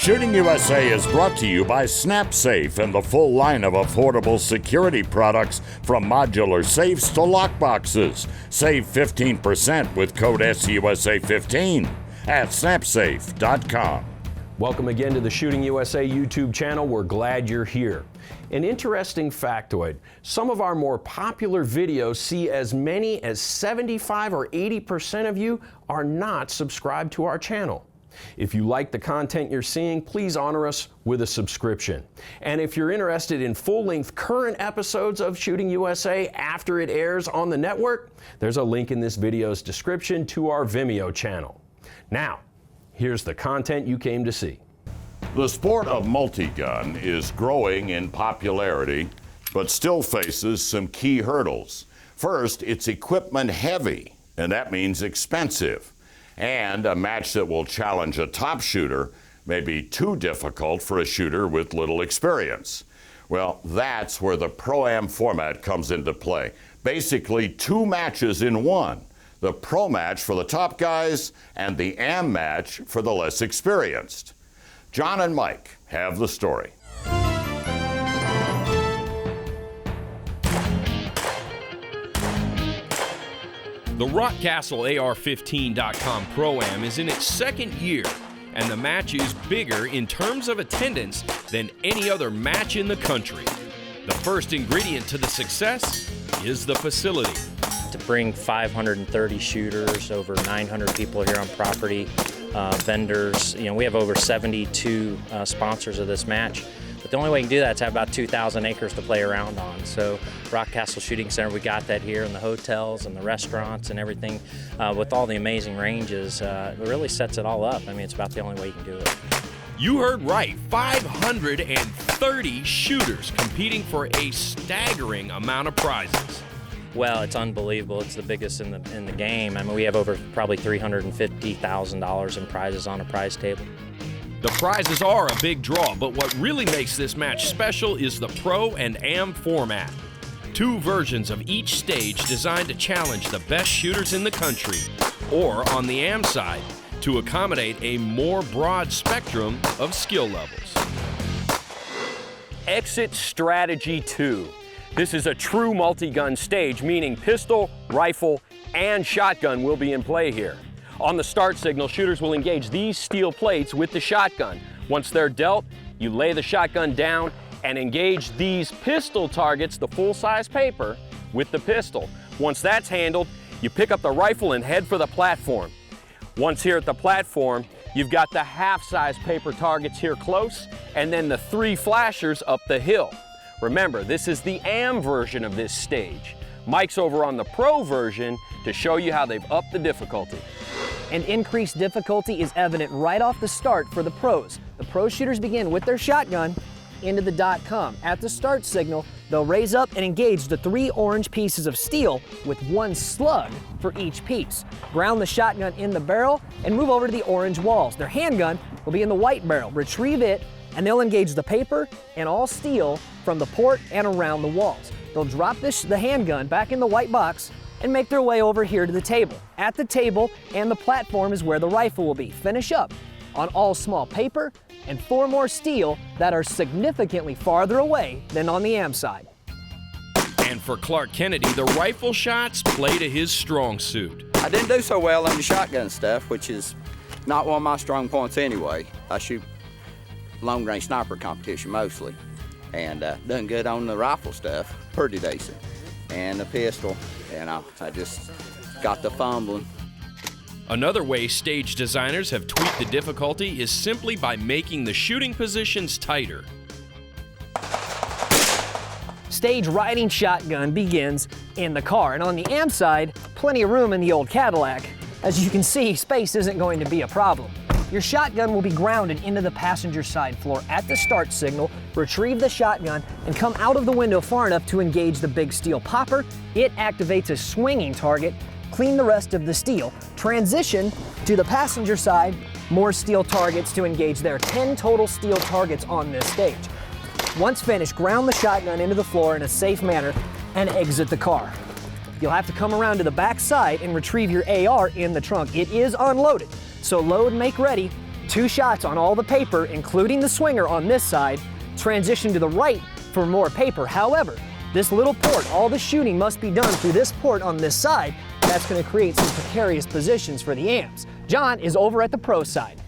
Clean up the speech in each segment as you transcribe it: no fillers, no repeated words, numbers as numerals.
Shooting USA is brought to you by SnapSafe and the full line of affordable security products from modular safes to lockboxes. Save 15% with code SUSA15 at snapsafe.com. Welcome again to the Shooting USA YouTube channel. We're glad you're here. An interesting factoid, some of our more popular videos see as many as 75 or 80% of you are not subscribed to our channel. If you like the content you're seeing, please honor us with a subscription. And if you're interested in full-length current episodes of Shooting USA after it airs on the network, there's a link in this video's description to our Vimeo channel. Now, here's the content you came to see. The sport of multi-gun is growing in popularity, but still faces some key hurdles. First, it's equipment heavy, and that means expensive. And a match that will challenge a top shooter may be too difficult for a shooter with little experience. Well, that's where the Pro-Am format comes into play. Basically, two matches in one. The Pro match for the top guys and the Am match for the less experienced. John and Mike have the story. The Rockcastle AR-15-dot-com Pro-Am is in its second year, and the match is bigger in terms of attendance than any other match in the country. The first ingredient to the success is the facility. To bring 530 shooters, over 900 people here on property, vendors, we have over 72 sponsors of this match. But the only way you can do that is have about 2,000 acres to play around on. So Rockcastle Shooting Center, we got that here in the hotels and the restaurants and everything. With all the amazing ranges, it really sets it all up. I mean, it's about the only way you can do it. You heard right, 530 shooters competing for a staggering amount of prizes. Well, it's unbelievable. It's the biggest in the game. I mean, we have over probably $350,000 in prizes on a prize table. The prizes are a big draw, but what really makes this match special is the Pro and Am format. Two versions of each stage designed to challenge the best shooters in the country, or on the Am side, to accommodate a more broad spectrum of skill levels. Exit Strategy 2. This is a true multi-gun stage, meaning pistol, rifle, and shotgun will be in play here. On the start signal, shooters will engage these steel plates with the shotgun. Once they're dealt, you lay the shotgun down and engage these pistol targets, the full-size paper, with the pistol. Once that's handled, you pick up the rifle and head for the platform. Once here at the platform, you've got the half-size paper targets here close, and then the 3 flashers up the hill. Remember, this is the Am version of this stage. Mike's over on the Pro version to show you how they've upped the difficulty. And increased difficulty is evident right off the start for the pros. The pro shooters begin with their shotgun into the .com. At the start signal, they'll raise up and engage the 3 orange pieces of steel with 1 slug for each piece. Ground the shotgun in the barrel and move over to the orange walls. Their handgun will be in the white barrel. Retrieve it, and they'll engage the paper and all steel from the port and around the walls. They'll drop the handgun back in the white box and make their way over here to the table. At the table and the platform is where the rifle will be. Finish up on all small paper and 4 more steel that are significantly farther away than on the Am side. And for Clark Kennedy, the rifle shots play to his strong suit. I didn't do so well on the shotgun stuff, which is not one of my strong points anyway. I shoot long-range sniper competition mostly, and done good on the rifle stuff, pretty decent. And the pistol, I just got the fumbling. Another way stage designers have tweaked the difficulty is simply by making the shooting positions tighter. Stage riding shotgun begins in the car, and on the Am side, plenty of room in the old Cadillac. As you can see, space isn't going to be a problem. Your shotgun will be grounded into the passenger side floor at the start signal. Retrieve the shotgun and come out of the window far enough to engage the big steel popper. It activates a swinging target. Clean the rest of the steel. Transition to the passenger side. More steel targets to engage. There are 10 total steel targets on this stage. Once finished, ground the shotgun into the floor in a safe manner and exit the car. You'll have to come around to the back side and retrieve your AR in the trunk. It is unloaded, so load and make ready 2 shots on all the paper, including the swinger on this side, transition to the right for more paper. However, this little port, all the shooting must be done through this port on this side. That's going to create some precarious positions for the amps. John is over at the pro side.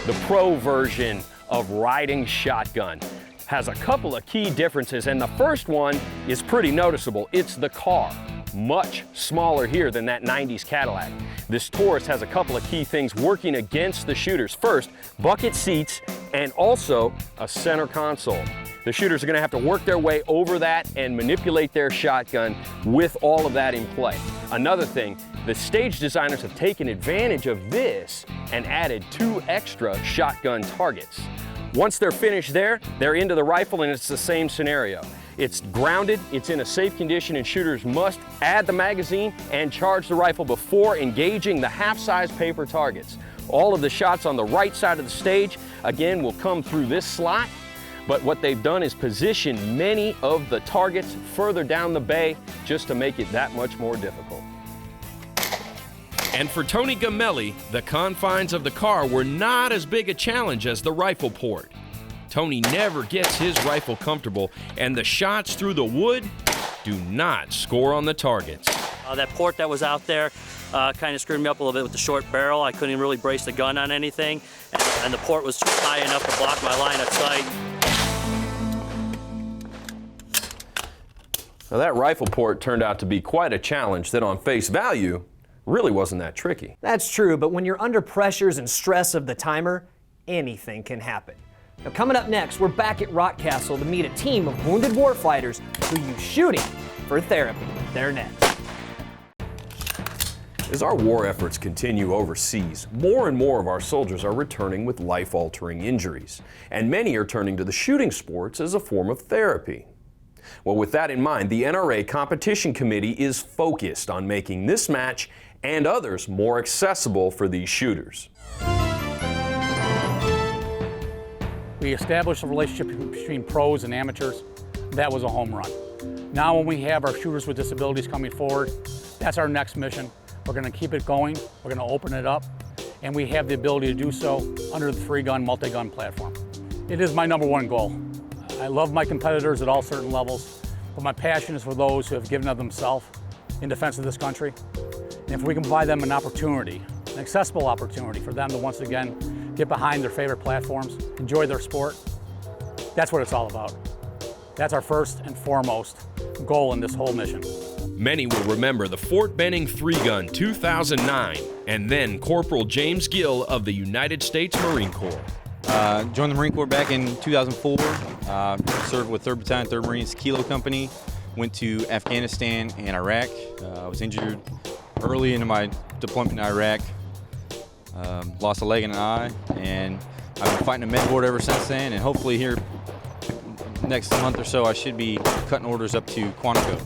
The pro version of riding shotgun has a couple of key differences, and the first one is pretty noticeable. It's the car. Much smaller here than that 90s Cadillac. This Taurus has a couple of key things working against the shooters. First, bucket seats and also a center console. The shooters are going to have to work their way over that and manipulate their shotgun with all of that in play. Another thing, the stage designers have taken advantage of this and added 2 extra shotgun targets. Once they're finished there, they're into the rifle, and it's the same scenario. It's grounded, it's in a safe condition, and shooters must add the magazine and charge the rifle before engaging the half-size paper targets. All of the shots on the right side of the stage, again, will come through this slot, but what they've done is position many of the targets further down the bay just to make it that much more difficult. And for Tony Gamelli, the confines of the car were not as big a challenge as the rifle port. Tony never gets his rifle comfortable, and the shots through the wood do not score on the targets. That port that was out there kind of screwed me up a little bit with the short barrel. I couldn't even really brace the gun on anything, and the port was high enough to block my line of sight. Now that rifle port turned out to be quite a challenge that on face value really wasn't that tricky. That's true, but when you're under pressures and stress of the timer, anything can happen. Now coming up next, we're back at Rockcastle to meet a team of wounded warfighters who use shooting for therapy. They're next. As our war efforts continue overseas, more and more of our soldiers are returning with life-altering injuries, and many are turning to the shooting sports as a form of therapy. Well, with that in mind, the NRA Competition Committee is focused on making this match and others more accessible for these shooters. We established a relationship between pros and amateurs. That was a home run. Now when we have our shooters with disabilities coming forward, that's our next mission. We're going to keep it going, we're going to open it up, and we have the ability to do so under the 3-gun, multi-gun platform. It is my #1 goal. I love my competitors at all certain levels, but my passion is for those who have given of themselves in defense of this country. And if we can provide them an opportunity, an accessible opportunity for them to once again get behind their favorite platforms, enjoy their sport, that's what it's all about. That's our first and foremost goal in this whole mission. Many will remember the Fort Benning 3-gun 2009, and then Corporal James Gill of the United States Marine Corps. Joined the Marine Corps back in 2004, served with 3rd Battalion, 3rd Marines Kilo Company, went to Afghanistan and Iraq. I was injured early into my deployment in Iraq, lost a leg and an eye, and I've been fighting a med board ever since then, and hopefully here next month or so I should be cutting orders up to Quantico.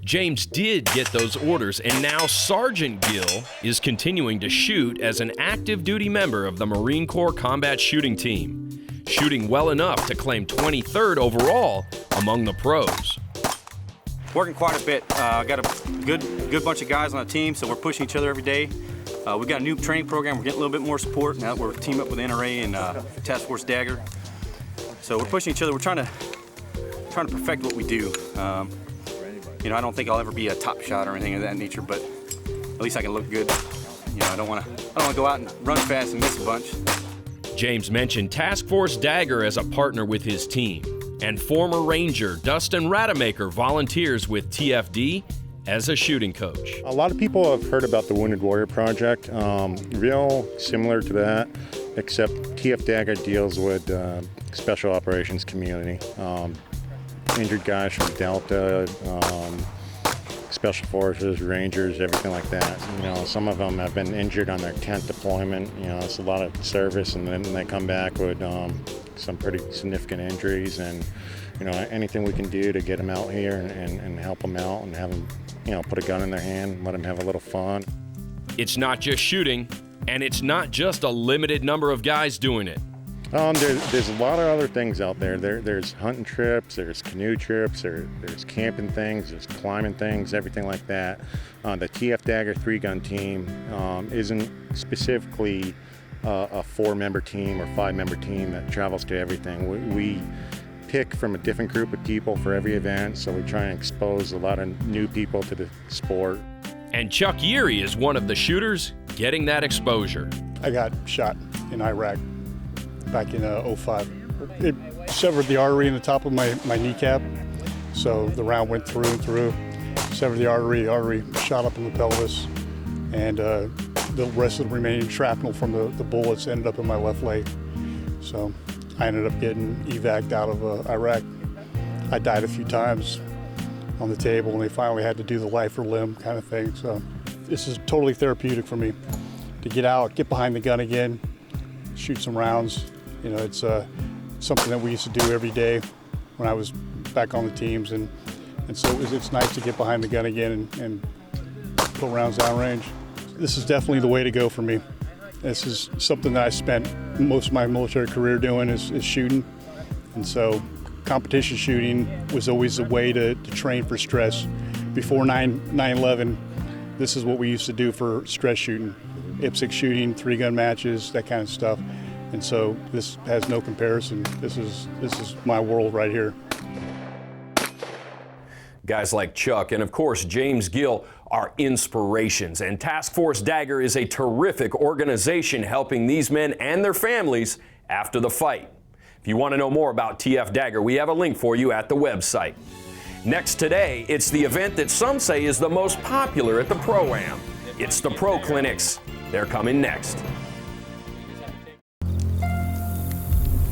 James did get those orders, and now Sergeant Gill is continuing to shoot as an active duty member of the Marine Corps Combat Shooting Team, shooting well enough to claim 23rd overall among the pros. Working quite a bit. I got a good bunch of guys on the team, so we're pushing each other every day. We've got a new training program. We're getting a little bit more support now that we're teamed up with NRA and Task Force Dagger. So we're pushing each other. We're trying to perfect what we do. You know, I don't think I'll ever be a top shot or anything of that nature, but at least I can look good. You know, I don't want to go out and run fast and miss a bunch. James mentioned Task Force Dagger as a partner with his team, and former Ranger Dustin Rademacher volunteers with TFD as a shooting coach. A lot of people have heard about the Wounded Warrior Project, real similar to that, except TF Dagger deals with special operations community. Injured guys from Delta, Special Forces, Rangers, everything like that. You know, some of them have been injured on their 10th deployment. You know, it's a lot of service, and then they come back with some pretty significant injuries. And, you know, anything we can do to get them out here and help them out and have them, you know, put a gun in their hand, let them have a little fun. It's not just shooting, and it's not just a limited number of guys doing it. There's a lot of other things out there. There's hunting trips, there's canoe trips, there's camping things, there's climbing things, everything like that. The TF Dagger 3-gun team isn't specifically a 4-member team or 5-member team that travels to everything. We pick from a different group of people for every event, so we try and expose a lot of new people to the sport. And Chuck Yeary is one of the shooters getting that exposure. I got shot in Iraq back in 05. It severed the artery in the top of my kneecap, so the round went through and through, severed the artery shot up in the pelvis, and the rest of the remaining shrapnel from the bullets ended up in my left leg. So I ended up getting evac'd out of Iraq. I died a few times on the table, and they finally had to do the life or limb kind of thing. So this is totally therapeutic for me to get out, get behind the gun again, shoot some rounds. You know, it's something that we used to do every day when I was back on the teams, and so it's nice to get behind the gun again and put rounds downrange. This is definitely the way to go for me. This is something that I spent most of my military career doing is shooting, and so competition shooting was always a way to train for stress. Before 9/11, this is what we used to do for stress shooting, IPSC shooting, 3-gun matches, that kind of stuff. And so this has no comparison. This is my world right here. Guys like Chuck and, of course, James Gill are inspirations, and Task Force Dagger is a terrific organization helping these men and their families after the fight. If you want to know more about TF Dagger, we have a link for you at the website. Next today, it's the event that some say is the most popular at the Pro-Am. It's the Pro Clinics. They're coming next.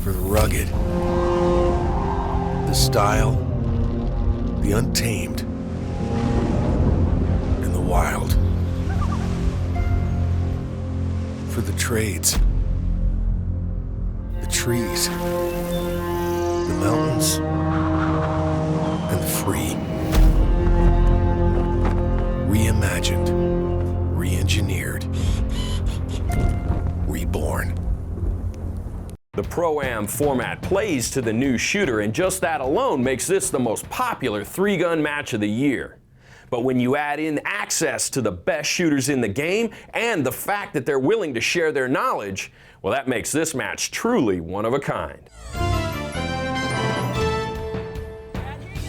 For the rugged, the style, the untamed, and the wild. For the trades, the trees, the mountains, and the free. Reimagined, re-engineered, reborn. The Pro-Am format plays to the new shooter, and just that alone makes this the most popular 3-gun match of the year. But when you add in access to the best shooters in the game and the fact that they're willing to share their knowledge, well, that makes this match truly one of a kind.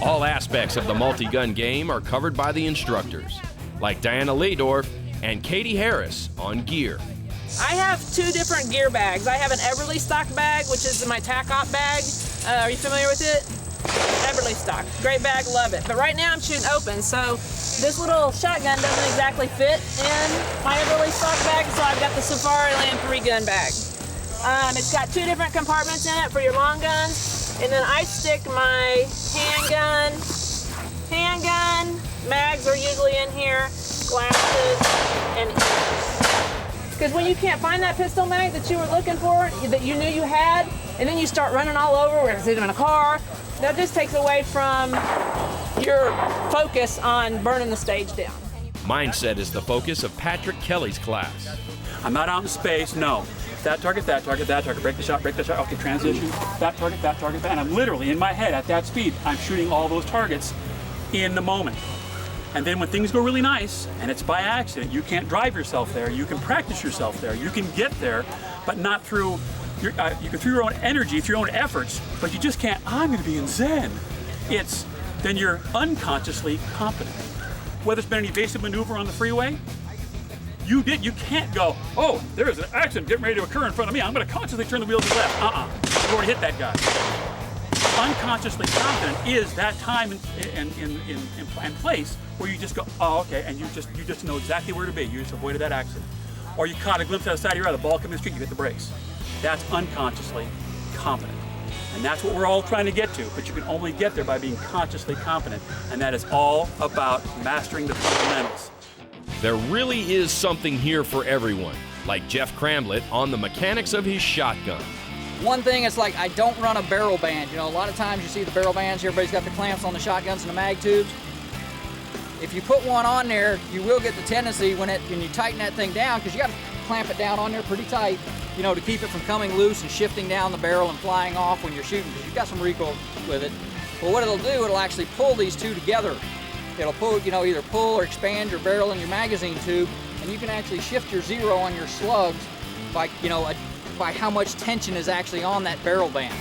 All aspects of the multi-gun game are covered by the instructors, like Diana Leydorf and Katie Harris on gear. I have 2 different gear bags. I have an Everly stock bag, which is my TAC-Op bag. Are you familiar with it? Everly stock. Great bag, love it. But right now I'm shooting open, so this little shotgun doesn't exactly fit in my Everly stock bag, so I've got the Safari Land 3-gun bag. It's got 2 different compartments in it for your long guns, and then I stick my handgun, mags are usually in here, glasses, and because when you can't find that pistol mag that you were looking for, that you knew you had, and then you start running all over, we're sitting in a car, that just takes away from your focus on burning the stage down. Mindset is the focus of Patrick Kelly's class. I'm not out in space, no. That target, break the shot, okay, transition, that target, that. And I'm literally in my head at that speed, I'm shooting all those targets in the moment. And then when things go really nice, and it's by accident, you can't drive yourself there, you can practice yourself there, you can get there, but not through your, you can through your own energy, through your own efforts, but you just can't, I'm gonna be in Zen. Then you're unconsciously competent. Whether it's been an evasive maneuver on the freeway, you can't go, oh, there's an accident getting ready to occur in front of me, I'm gonna consciously turn the wheel to the left. You already hit that guy. Unconsciously competent is that time and place where you just go, oh, okay, and you just know exactly where to be. You just avoided that accident. Or you caught a glimpse out of the side of your eye, the ball coming in the street, you hit the brakes. That's unconsciously competent. And that's what we're all trying to get to, but you can only get there by being consciously competent. And that is all about mastering the fundamentals. There really is something here for everyone, like Jeff Cramblett on the mechanics of his shotgun. One thing, it's like I don't run a barrel band. You know, a lot of times you see the barrel bands, everybody's got the clamps on the shotguns and the mag tubes. If you put one on there, you will get the tendency when you tighten that thing down, because you got to clamp it down on there pretty tight, you know, to keep it from coming loose and shifting down the barrel and flying off when you're shooting, because you've got some recoil with it. But what it'll do, it'll actually pull these two together. It'll pull, you know, either pull or expand your barrel and your magazine tube, and you can actually shift your zero on your slugs by, by how much tension is actually on that barrel band.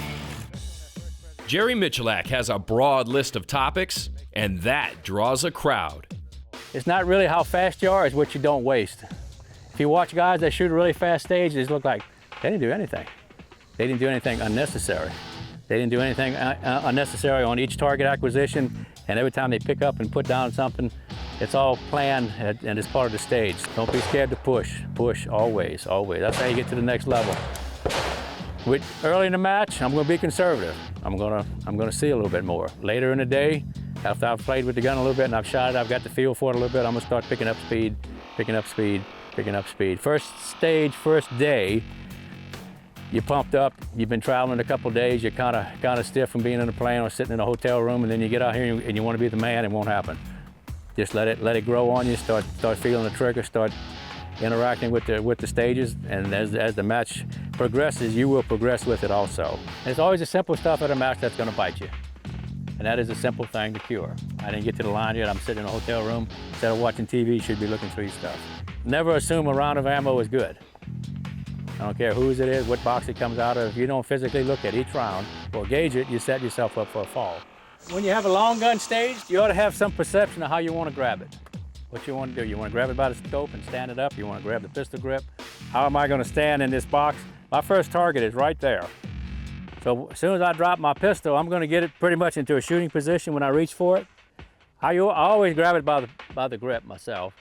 Jerry Michalak has a broad list of topics, and that draws a crowd. It's not really how fast you are, it's what you don't waste. If you watch guys that shoot a really fast stage, they look like they didn't do anything. They didn't do anything unnecessary. They didn't do anything unnecessary on each target acquisition, and every time they pick up and put down something, it's all planned and it's part of the stage. Don't be scared to push. Push always, always. That's how you get to the next level. Early in the match, I'm going to be conservative. I'm going to see a little bit more. Later in the day, after I've played with the gun a little bit and I've shot it, I've got the feel for it a little bit, I'm going to start picking up speed, picking up speed, picking up speed. First stage, first day, you're pumped up, you've been traveling a couple days, you're kind of stiff from being in a plane or sitting in a hotel room, and then you get out here and you want to be the man, it won't happen. Just let it grow on you, start feeling the trigger, start interacting with the stages, and as the match progresses, you will progress with it also. And it's always the simple stuff at a match that's going to bite you. And that is a simple thing to cure. I didn't get to the line yet, I'm sitting in a hotel room, instead of watching TV, you should be looking through your stuff. Never assume a round of ammo is good. I don't care whose it is, what box it comes out of. If you don't physically look at each round or gauge it, you set yourself up for a fall. When you have a long gun stage, you ought to have some perception of how you want to grab it. What you want to do, you want to grab it by the scope and stand it up, you want to grab the pistol grip. How am I going to stand in this box? My first target is right there. So as soon as I drop my pistol, I'm going to get it pretty much into a shooting position when I reach for it. I always grab it by the grip myself.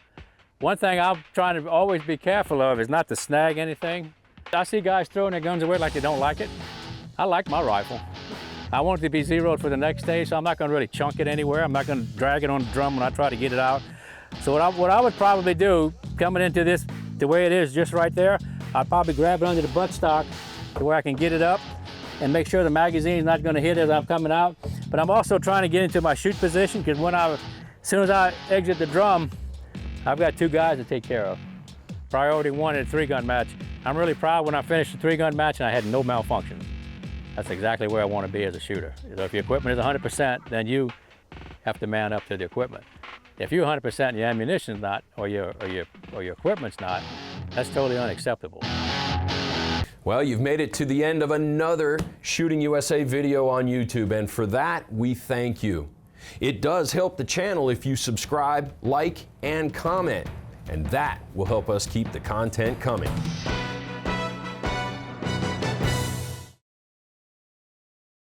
One thing I'm trying to always be careful of is not to snag anything. I see guys throwing their guns away like they don't like it. I like my rifle. I want it to be zeroed for the next stage, so I'm not going to really chunk it anywhere. I'm not going to drag it on the drum when I try to get it out. So what I would probably do, coming into this the way it is just right there, I'd probably grab it under the buttstock to where I can get it up and make sure the magazine's not going to hit as I'm coming out. But I'm also trying to get into my shoot position, because as soon as I exit the drum, I've got two guys to take care of. Priority one in a 3-gun match. I'm really proud when I finished the 3-gun match and I had no malfunction. That's exactly where I want to be as a shooter. So if your equipment is 100%, then you have to man up to the equipment. If you're 100% and your ammunition's not, or your equipment's not, that's totally unacceptable. Well, you've made it to the end of another Shooting USA video on YouTube, and for that, we thank you. It does help the channel if you subscribe, like, and comment, and that will help us keep the content coming.